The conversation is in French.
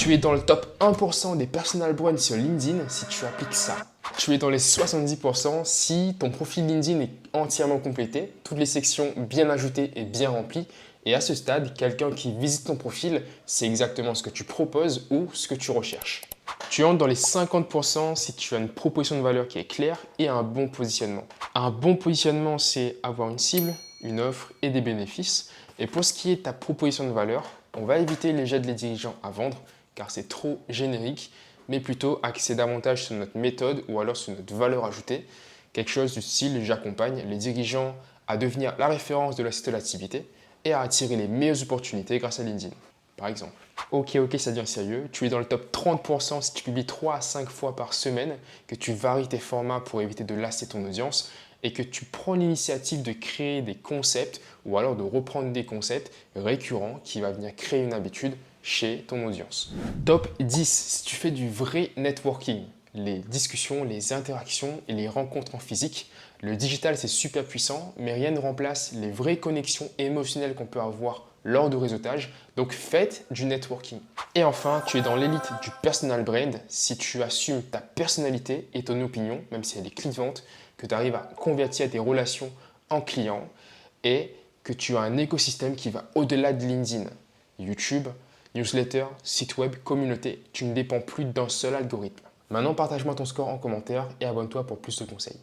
Tu es dans le top 1% des personal brands sur LinkedIn si tu appliques ça. Tu es dans les 70% si ton profil LinkedIn est entièrement complété, toutes les sections bien ajoutées et bien remplies. Et à ce stade, quelqu'un qui visite ton profil, c'est exactement ce que tu proposes ou ce que tu recherches. Tu entres dans les 50% si tu as une proposition de valeur qui est claire et un bon positionnement. Un bon positionnement, c'est avoir une cible, une offre et des bénéfices. Et pour ce qui est de ta proposition de valeur, on va éviter les jets de les dirigeants à vendre car c'est trop générique, mais plutôt axer davantage sur notre méthode ou alors sur notre valeur ajoutée. Quelque chose du style, j'accompagne les dirigeants à devenir la référence de la de l'activité et à attirer les meilleures opportunités grâce à LinkedIn, par exemple. Ok, ça devient sérieux. Tu es dans le top 30% si tu publies 3 à 5 fois par semaine, que tu varies tes formats pour éviter de lasser ton audience et que tu prends l'initiative de créer des concepts ou alors de reprendre des concepts récurrents qui va venir créer une habitude chez ton audience. Top 10 si tu fais du vrai networking, les discussions, les interactions et les rencontres en physique. Le digital, c'est super puissant, mais rien ne remplace les vraies connexions émotionnelles qu'on peut avoir lors du réseautage. Donc faites du networking. Et enfin, tu es dans l'élite du personal brand si tu assumes ta personnalité et ton opinion, même si elle est clivante, que tu arrives à convertir tes relations en clients et que tu as un écosystème qui va au-delà de LinkedIn, YouTube, newsletter, site web, communauté. Tu ne dépends plus d'un seul algorithme. Maintenant, partage-moi ton score en commentaire et abonne-toi pour plus de conseils.